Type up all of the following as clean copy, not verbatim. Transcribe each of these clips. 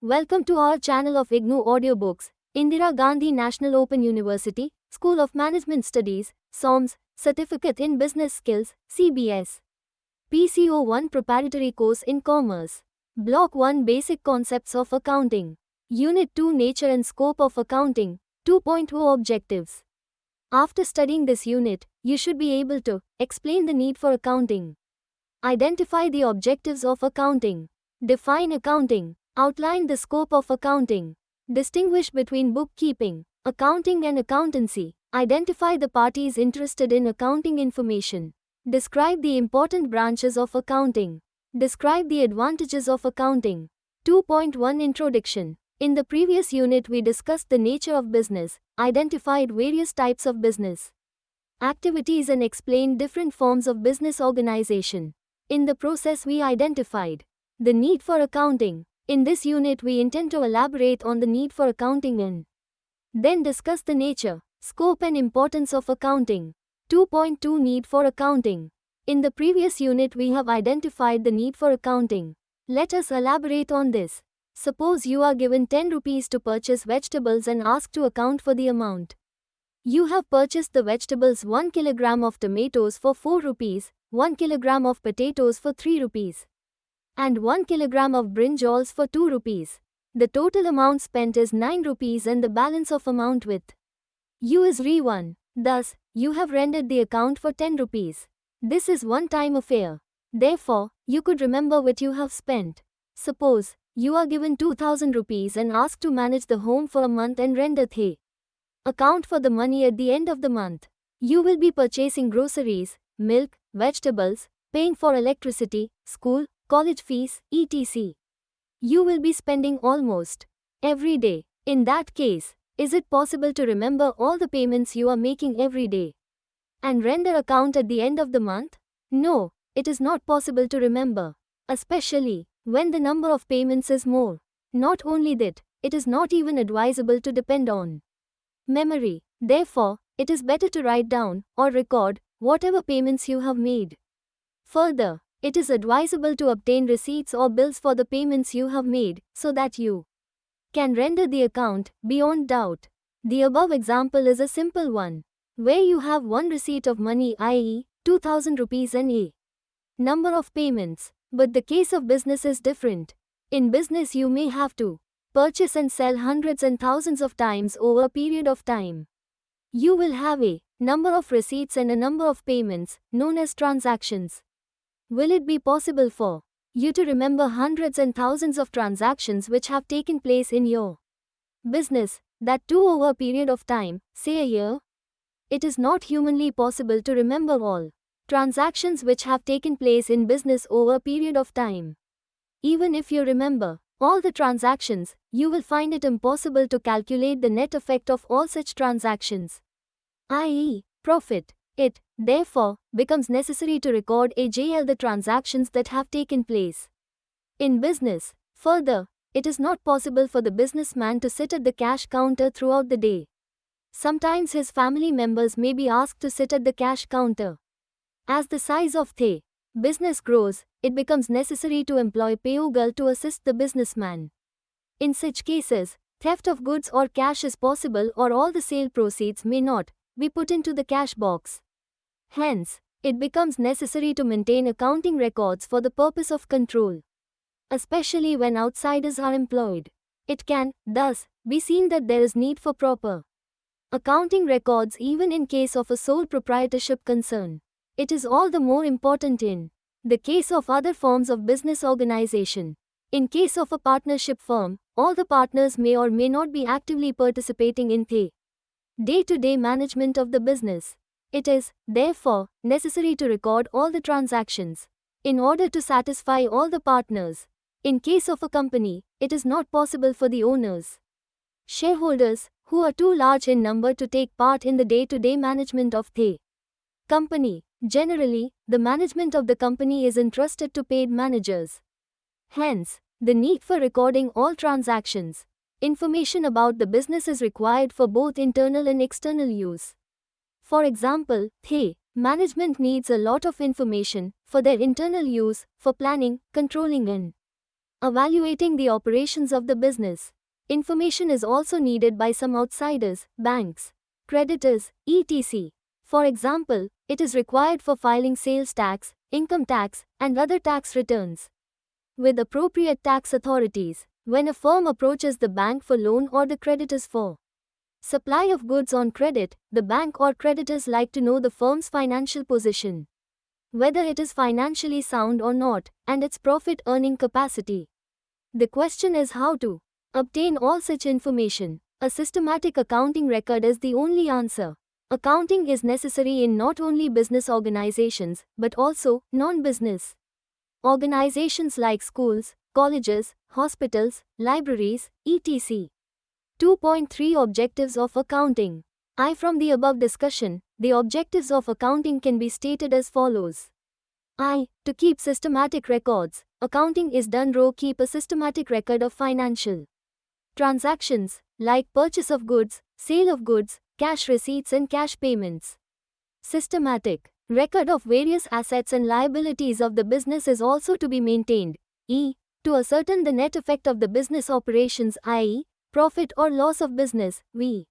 Welcome to our channel of IGNOU Audiobooks, Indira Gandhi National Open University, School of Management Studies, SOMS, Certificate in Business Skills, CBS. PCO1 Preparatory Course in Commerce. Block 1 Basic Concepts of Accounting. Unit 2 Nature and Scope of Accounting, 2.0 Objectives. After studying this unit, you should be able to explain the need for accounting, identify the objectives of accounting, define accounting, outline the scope of accounting, distinguish between bookkeeping, accounting and accountancy, identify the parties interested in accounting information, describe the important branches of accounting, describe the advantages of accounting. 2.1 Introduction. In the previous unit we discussed the nature of business, identified various types of business activities and explained different forms of business organization. In the process we identified the need for accounting. In this unit we intend to elaborate on the need for accounting and then discuss the nature, scope and importance of accounting. 2.2 Need for accounting. In the previous unit we have identified the need for accounting. Let us elaborate on this. Suppose you are given 10 rupees to purchase vegetables and asked to account for the amount. You have purchased the vegetables 1 kilogram of tomatoes for 4 rupees, 1 kilogram of potatoes for 3 rupees. And 1 kilogram of brinjals for 2 rupees. The total amount spent is 9 rupees and the balance of amount with you is Re1. Thus, you have rendered the account for 10 rupees. This is one-time affair. Therefore, you could remember what you have spent. Suppose, you are given 2000 rupees and asked to manage the home for a month and render the account for the money at the end of the month. You will be purchasing groceries, milk, vegetables, paying for electricity, school, college fees, etc. You will be spending almost every day. In that case, is it possible to remember all the payments you are making every day and render account at the end of the month? No, it is not possible to remember, especially when the number of payments is more. Not only that, it is not even advisable to depend on memory. Therefore, it is better to write down or record whatever payments you have made. Further, it is advisable to obtain receipts or bills for the payments you have made, so that you can render the account beyond doubt. The above example is a simple one, where you have one receipt of money, i.e., 2000 rupees and a number of payments. But the case of business is different. In business you may have to purchase and sell hundreds and thousands of times over a period of time. You will have a number of receipts and a number of payments, known as transactions. Will it be possible for you to remember hundreds and thousands of transactions which have taken place in your business, that too over a period of time, say a year? It is not humanly possible to remember all transactions which have taken place in business over a period of time. Even if you remember all the transactions, you will find it impossible to calculate the net effect of all such transactions, i.e., profit. It, therefore, becomes necessary to record AJL the transactions that have taken place in business. Further, it is not possible for the businessman to sit at the cash counter throughout the day. Sometimes his family members may be asked to sit at the cash counter. As the size of the business grows, it becomes necessary to employ payroll to assist the businessman. In such cases, theft of goods or cash is possible, or all the sale proceeds may not be put into the cash box. Hence, it becomes necessary to maintain accounting records for the purpose of control, especially when outsiders are employed. It can, thus, be seen that there is need for proper accounting records even in case of a sole proprietorship concern. It is all the more important in the case of other forms of business organization. In case of a partnership firm, all the partners may or may not be actively participating in the day-to-day management of the business. It is, therefore, necessary to record all the transactions in order to satisfy all the partners. In case of a company, it is not possible for the owners, shareholders, who are too large in number to take part in the day-to-day management of the company. Generally, the management of the company is entrusted to paid managers. Hence, the need for recording all transactions. Information about the business is required for both internal and external use. For example, the management needs a lot of information for their internal use, for planning, controlling and evaluating the operations of the business. Information is also needed by some outsiders, banks, creditors, etc. For example, it is required for filing sales tax, income tax, and other tax returns with appropriate tax authorities. When a firm approaches the bank for loan or the creditors for supply of goods on credit, the bank or creditors like to know the firm's financial position, whether it is financially sound or not, and its profit earning capacity. The question is how to obtain all such information. A systematic accounting record is the only answer. Accounting is necessary in not only business organizations but also non-business organizations like schools, colleges, hospitals, libraries, etc. 2.3 Objectives of accounting. From the above discussion, the objectives of accounting can be stated as follows. To keep systematic records. Accounting is done to keep a systematic record of financial transactions, like purchase of goods, sale of goods, cash receipts and cash payments. Systematic record of various assets and liabilities of the business is also to be maintained. To ascertain the net effect of the business operations, i.e., profit or loss of business. We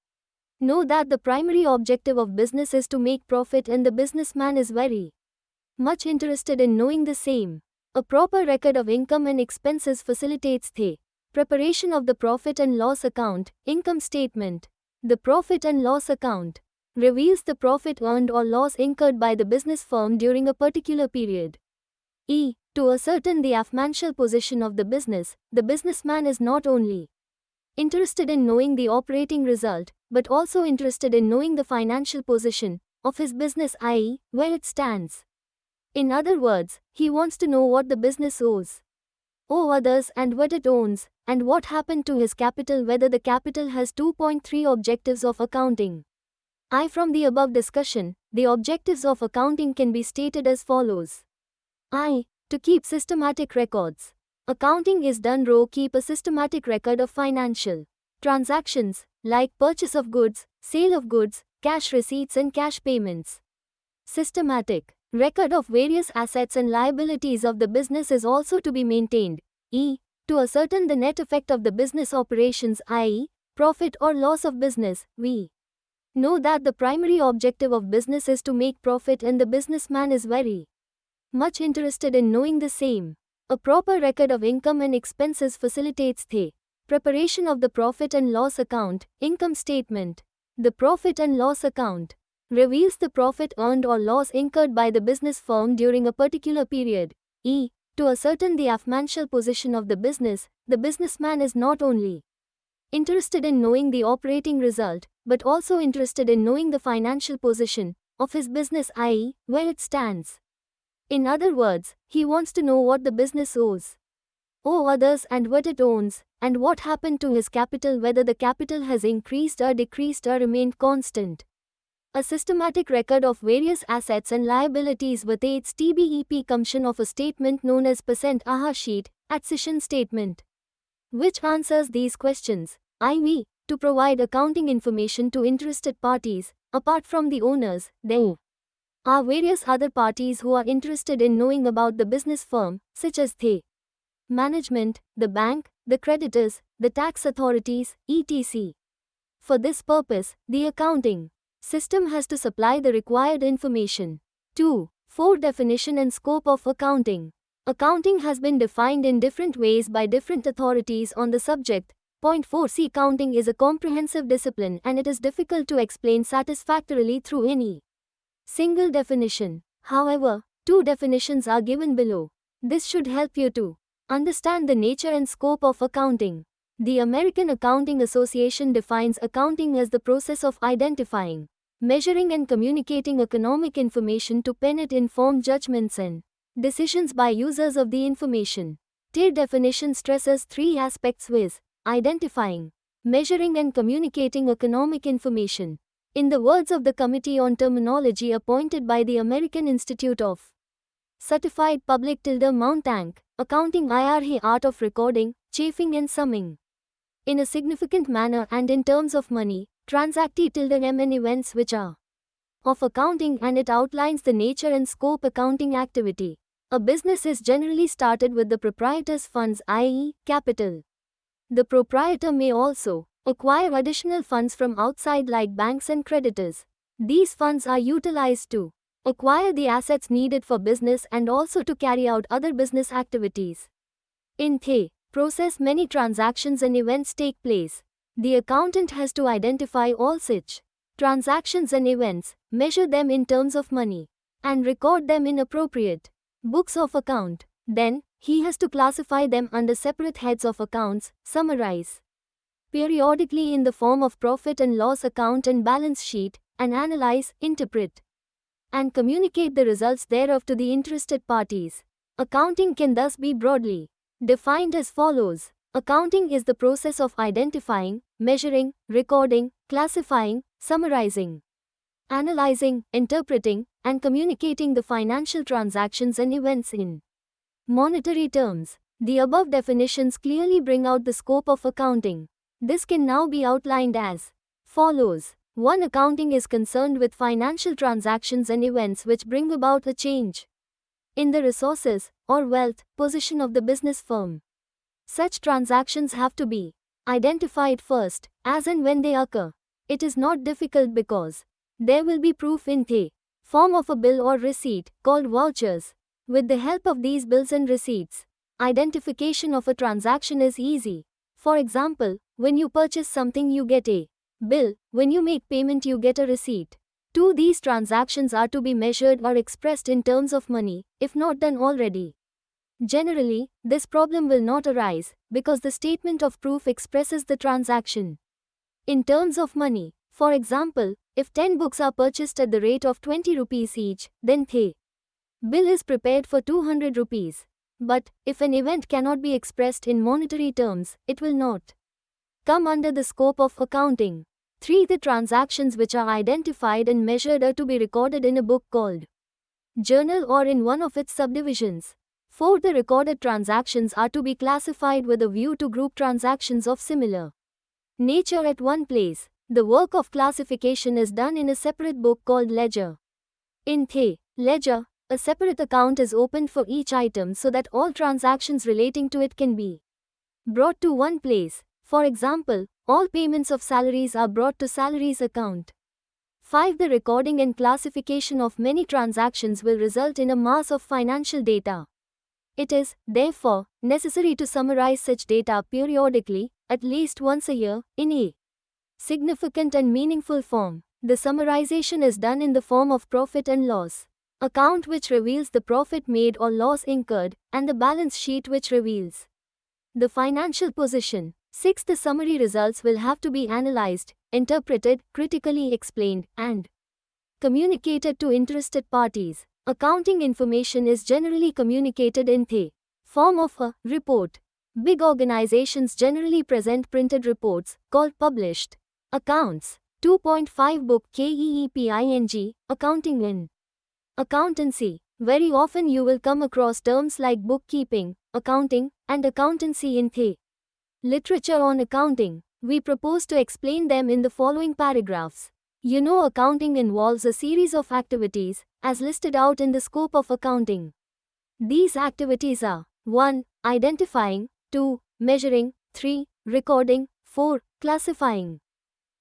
know that the primary objective of business is to make profit and the businessman is very much interested in knowing the same. A proper record of income and expenses facilitates the preparation of the profit and loss account, income statement. The profit and loss account reveals the profit earned or loss incurred by the business firm during a particular period. To ascertain the financial position of the businessman is not only interested in knowing the operating result, but also interested in knowing the financial position of his business, i.e., where it stands. In other words, he wants to know what the business owes others and what it owns, and what happened to his capital, whether the capital has 2.3 Objectives of accounting. From the above discussion, the objectives of accounting can be stated as follows. To keep systematic records. Accounting is done to keep a systematic record of financial transactions, like purchase of goods, sale of goods, cash receipts and cash payments. Systematic record of various assets and liabilities of the business is also to be maintained. To ascertain the net effect of the business operations, i.e., profit or loss of business. We know that the primary objective of business is to make profit and the businessman is very much interested in knowing the same. A proper record of income and expenses facilitates the preparation of the profit and loss account, income statement. The profit and loss account reveals the profit earned or loss incurred by the business firm during a particular period. To ascertain the financial position of the businessman is not only interested in knowing the operating result, but also interested in knowing the financial position of his business, i.e., where it stands. In other words, he wants to know what the business owes others and what it owns, and what happened to his capital, whether the capital has increased or decreased or remained constant. A systematic record of various assets and liabilities with its TBEP consumption of a statement known as percent AHA sheet, accession statement, which answers these questions. To provide accounting information to interested parties. Apart from the owners, there are various other parties who are interested in knowing about the business firm, such as the management, the bank, the creditors, the tax authorities, etc. For this purpose, the accounting system has to supply the required information. 4 Definition and scope of accounting. Accounting has been defined in different ways by different authorities on the subject. Point 4 C. Accounting is a comprehensive discipline and it is difficult to explain satisfactorily through any single definition. However, 2 definitions are given below. This should help you to understand the nature and scope of accounting. The American Accounting Association defines accounting as the process of identifying, measuring and communicating economic information to pen it informed judgments and decisions by users of the information. Their definition stresses 3 aspects viz. Identifying, measuring and communicating economic information. In the words of the Committee on Terminology appointed by the American Institute of Certified Public Mountank, accounting is the art of recording, chafing and summing in a significant manner and in terms of money, transacting events which are of accounting, and it outlines the nature and scope accounting activity. A business is generally started with the proprietor's funds, i.e., capital. The proprietor may also acquire additional funds from outside like banks and creditors. These funds are utilized to acquire the assets needed for business and also to carry out other business activities. In the process, many transactions and events take place. The accountant has to identify all such transactions and events, measure them in terms of money, and record them in appropriate books of account. Then, he has to classify them under separate heads of accounts, summarize periodically in the form of profit and loss account and balance sheet, and analyze, interpret, and communicate the results thereof to the interested parties. Accounting can thus be broadly defined as follows. Accounting is the process of identifying, measuring, recording, classifying, summarizing, analyzing, interpreting, and communicating the financial transactions and events in monetary terms. The above definitions clearly bring out the scope of accounting. This can now be outlined as follows. 1. Accounting is concerned with financial transactions and events which bring about a change in the resources or wealth position of the business firm. Such transactions have to be identified first, as and when they occur. It is not difficult because there will be proof in the form of a bill or receipt, called vouchers. With the help of these bills and receipts, identification of a transaction is easy. For example, when you purchase something you get a bill, when you make payment you get a receipt. 2. These transactions are to be measured or expressed in terms of money, if not done already. Generally, this problem will not arise, because the statement of proof expresses the transaction in terms of money. For example, if 10 books are purchased at the rate of 20 rupees each, then the bill is prepared for 200 rupees. But, if an event cannot be expressed in monetary terms, it will not come under the scope of accounting. 3. The transactions which are identified and measured are to be recorded in a book called journal or in one of its subdivisions. 4. The recorded transactions are to be classified with a view to group transactions of similar nature at one place. The work of classification is done in a separate book called ledger. In the ledger, a separate account is opened for each item so that all transactions relating to it can be brought to one place. For example, all payments of salaries are brought to salaries account. 5. The recording and classification of many transactions will result in a mass of financial data. It is, therefore, necessary to summarize such data periodically, at least once a year, in a significant and meaningful form. The summarization is done in the form of profit and loss account, which reveals the profit made or loss incurred, and the balance sheet, which reveals the financial position. 6. The summary results will have to be analyzed, interpreted, critically explained, and communicated to interested parties. Accounting information is generally communicated in the form of a report. Big organizations generally present printed reports, called published accounts. 2.5 Book KEEPING, Accounting in accountancy. Very often you will come across terms like bookkeeping, accounting, and accountancy in the literature on accounting. We propose to explain them in the following paragraphs. Accounting involves a series of activities, as listed out in the scope of accounting. These activities are 1. Identifying, 2. Measuring, 3. Recording, 4. Classifying,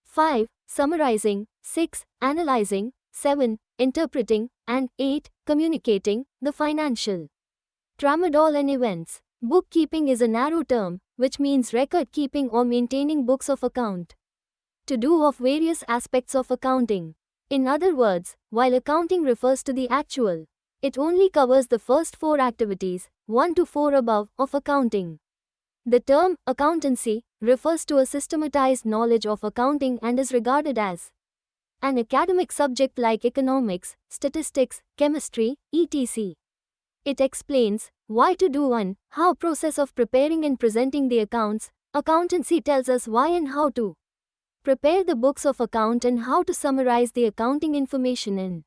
5. Summarizing, 6. Analyzing, 7. Interpreting, and 8. Communicating the financial tramadol and events. Bookkeeping is a narrow term, which means record keeping or maintaining books of account to do of various aspects of accounting. In other words, while accounting refers to the actual, it only covers the first 4 activities, 1 to 4 above, of accounting. The term accountancy refers to a systematized knowledge of accounting and is regarded as an academic subject like economics, statistics, chemistry, etc. It explains why to do and how process of preparing and presenting the accounts. Accountancy tells us why and how to prepare the books of account and how to summarize the accounting information and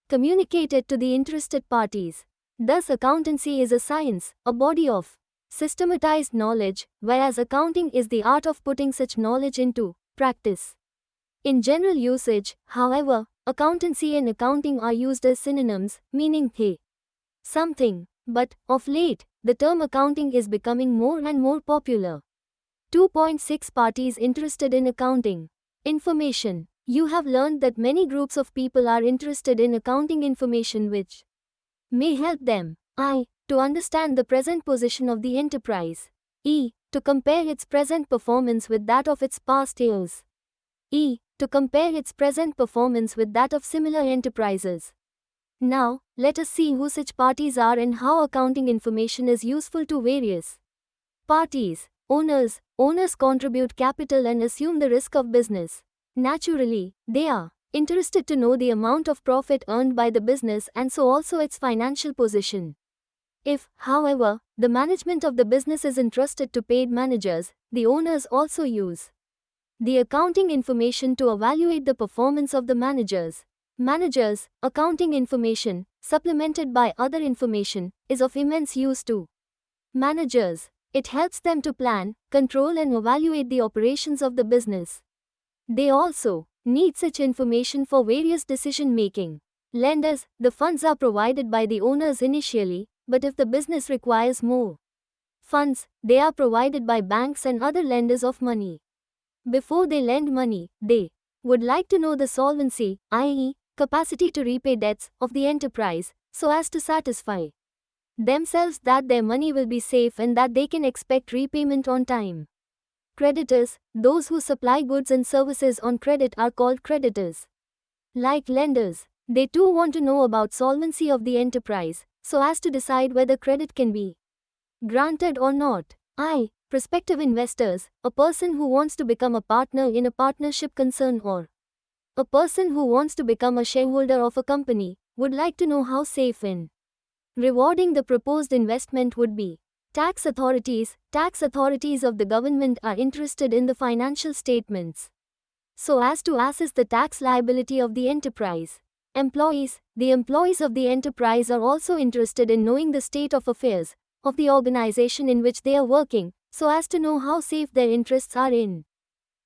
communicate it to the interested parties. Thus, accountancy is a science, a body of systematized knowledge, whereas accounting is the art of putting such knowledge into practice. In general usage, however, accountancy and accounting are used as synonyms, meaning the something But, of late, the term accounting is becoming more and more popular. 2.6 Parties interested in accounting information. You have learned that many groups of people are interested in accounting information which may help them. I. To understand the present position of the enterprise. E. To compare its present performance with that of its past years. E. To compare its present performance with that of similar enterprises. Now, let us see who such parties are and how accounting information is useful to various parties. Owners. Owners contribute capital and assume the risk of business. Naturally, they are interested to know the amount of profit earned by the business and so also its financial position. If, however, the management of the business is entrusted to paid managers, the owners also use the accounting information to evaluate the performance of the managers. Managers' accounting information, supplemented by other information, is of immense use to managers. It helps them to plan, control and evaluate the operations of the business. They also need such information for various decision making. Lenders. The funds are provided by the owners initially, but if the business requires more funds, they are provided by banks and other lenders of money. Before they lend money, they would like to know the solvency, i.e., capacity to repay debts, of the enterprise, so as to satisfy themselves that their money will be safe and that they can expect repayment on time. Creditors. Those who supply goods and services on credit are called creditors. Like lenders, they too want to know about solvency of the enterprise, so as to decide whether credit can be granted or not. I. Prospective investors. A person who wants to become a partner in a partnership concern or a person who wants to become a shareholder of a company would like to know how safe and rewarding the proposed investment would be. Tax authorities. Tax authorities of the government are interested in the financial statements so as to assess the tax liability of the enterprise. Employees. The employees of the enterprise are also interested in knowing the state of affairs of the organization in which they are working, so as to know how safe their interests are in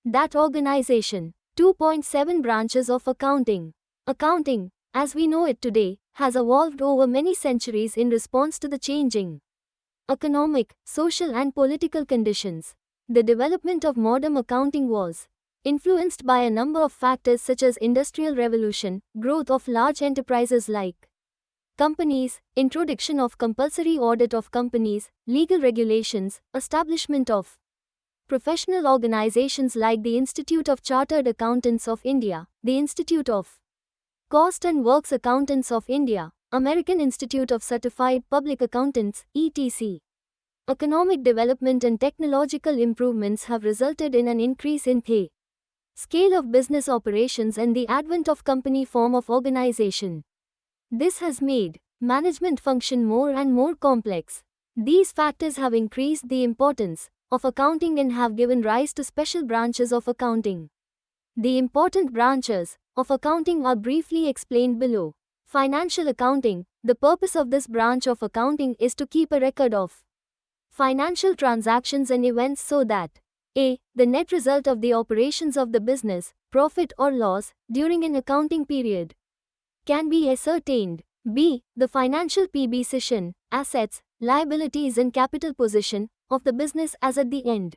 that organization. 2.7 Branches of accounting. Accounting, as we know it today, has evolved over many centuries in response to the changing economic, social and political conditions. The development of modern accounting was influenced by a number of factors such as industrial revolution, growth of large enterprises like companies, introduction of compulsory audit of companies, legal regulations, establishment of professional organizations like the Institute of Chartered Accountants of India, the Institute of Cost and Works Accountants of India, American Institute of Certified Public Accountants, etc. Economic development and technological improvements have resulted in an increase in the scale of business operations and the advent of company form of organization. This has made management function more and more complex. These factors have increased the importance of accounting and have given rise to special branches of accounting. The important branches of accounting are briefly explained below. Financial accounting. The purpose of this branch of accounting is to keep a record of financial transactions and events so that a. The net result of the operations of the business, profit or loss, during an accounting period, can be ascertained. B. The financial position, assets, liabilities and capital position, of the business as at the end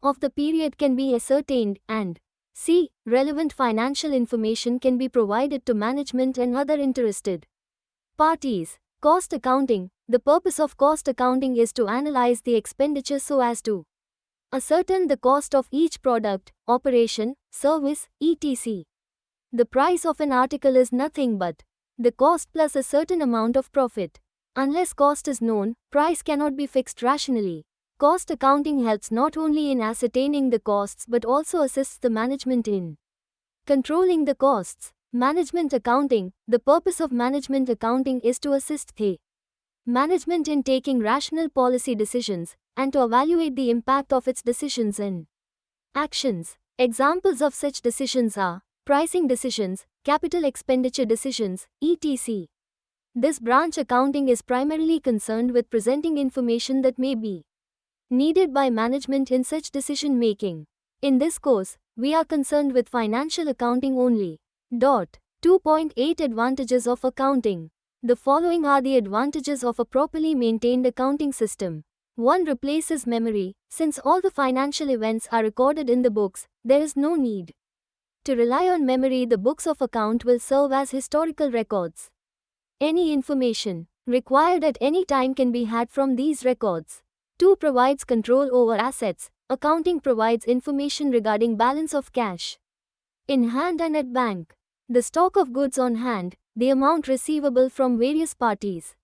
of the period can be ascertained, and C. Relevant financial information can be provided to management and other interested parties. Cost accounting. The purpose of cost accounting is to analyze the expenditure so as to ascertain the cost of each product, operation, service, etc. The price of an article is nothing but the cost plus a certain amount of profit. Unless cost is known, price cannot be fixed rationally. Cost accounting helps not only in ascertaining the costs but also assists the management in controlling the costs. Management accounting. The purpose of management accounting is to assist the management in taking rational policy decisions and to evaluate the impact of its decisions and actions. Examples of such decisions are pricing decisions, capital expenditure decisions, etc. This branch accounting is primarily concerned with presenting information that may be needed by management in such decision making. In this course, we are concerned with financial accounting only. 2.8 Advantages of accounting. The following are the advantages of a properly maintained accounting system. 1. Replaces memory. Since all the financial events are recorded in the books, there is no need to rely on memory. The books of account will serve as historical records. Any information required at any time can be had from these records. 2. Provides control over assets. Accounting provides information regarding balance of cash in hand and at bank, the stock of goods on hand, the amount receivable from various parties,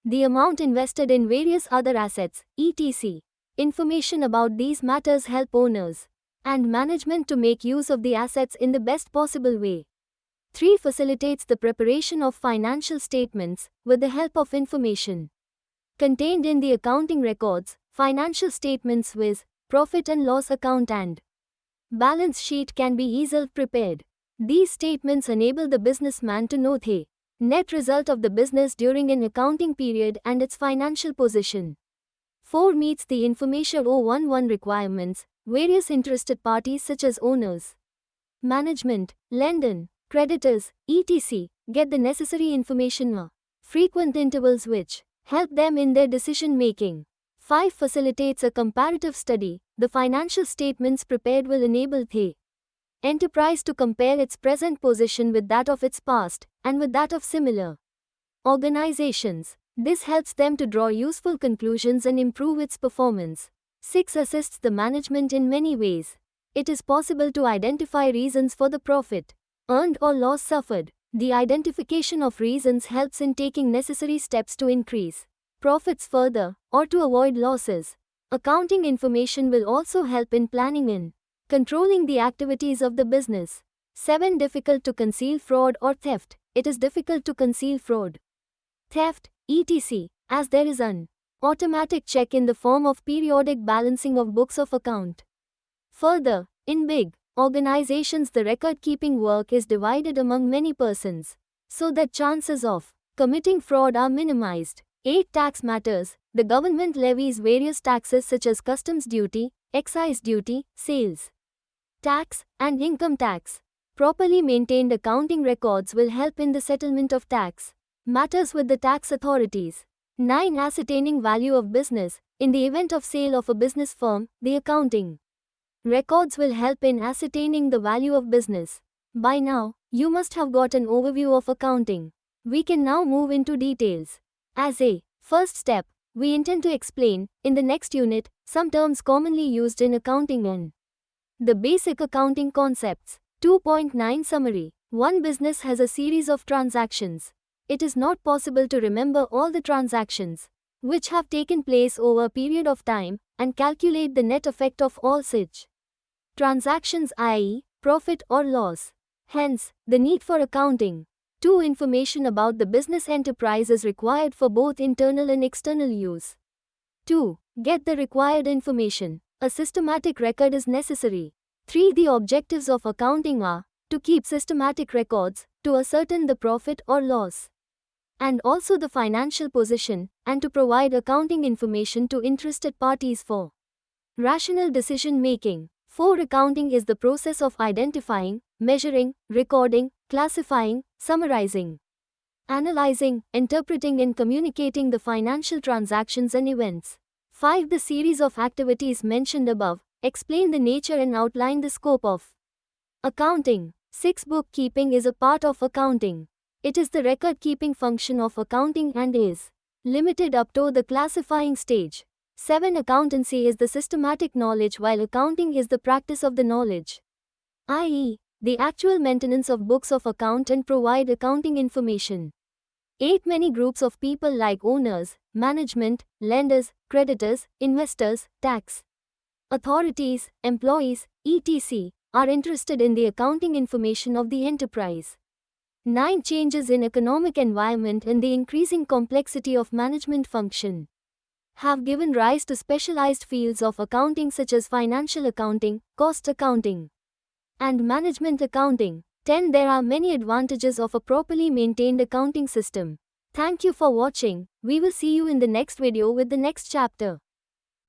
the amount invested in various other assets, etc. Information about these matters help owners and management to make use of the assets in the best possible way. 3. Facilitates the preparation of financial statements with the help of information contained in the accounting records. Financial statements with profit and loss account and balance sheet can be easily prepared. These statements enable the businessman to know the net result of the business during an accounting period and its financial position. 4. Meets the Information 011 requirements. Various interested parties such as owners, management, lender, creditors, etc. get the necessary information at frequent intervals which help them in their decision making. 5. Facilitates a comparative study. The financial statements prepared will enable the enterprise to compare its present position with that of its past, and with that of similar organizations. This helps them to draw useful conclusions and improve its performance. 6. Assists the management in many ways. It is possible to identify reasons for the profit earned or loss suffered. The identification of reasons helps in taking necessary steps to increase profits further, or to avoid losses. Accounting information will also help in planning and controlling the activities of the business. 7. Difficult to conceal fraud or theft. It is difficult to conceal fraud, theft, etc., as there is an automatic check in the form of periodic balancing of books of account. Further, in big organizations the record-keeping work is divided among many persons, so that chances of committing fraud are minimized. 8. Tax matters. The government levies various taxes such as customs duty, excise duty, sales tax, and income tax. Properly maintained accounting records will help in the settlement of tax matters with the tax authorities. 9. Ascertaining value of business. In the event of sale of a business firm, the accounting records will help in ascertaining the value of business. By now, you must have got an overview of accounting. We can now move into details. As a first step, we intend to explain, in the next unit, some terms commonly used in accounting and the basic accounting concepts. 2.9 Summary. One business has a series of transactions. It is not possible to remember all the transactions which have taken place over a period of time and calculate the net effect of all such transactions, i.e., profit or loss. Hence, the need for accounting. 2. Information about the business enterprise is required for both internal and external use. 2. Get the required information. A systematic record is necessary. 3. The objectives of accounting are to keep systematic records, to ascertain the profit or loss, and also the financial position, and to provide accounting information to interested parties for rational decision making. 4. Accounting is the process of identifying, measuring, recording, classifying, summarizing, analyzing, interpreting and communicating the financial transactions and events. 5. The series of activities mentioned above explain the nature and outline the scope of accounting. 6. Bookkeeping is a part of accounting. It is the record-keeping function of accounting and is limited up to the classifying stage. 7. Accountancy is the systematic knowledge while accounting is the practice of the knowledge, i.e., the actual maintenance of books of account and provide accounting information. 8. Many groups of people like owners, management, lenders, creditors, investors, tax authorities, employees, etc. are interested in the accounting information of the enterprise. 9. Changes in economic environment and the increasing complexity of management function have given rise to specialized fields of accounting such as financial accounting, cost accounting, and management accounting. 10. There are many advantages of a properly maintained accounting system. Thank you for watching. We will see you in the next video with the next chapter.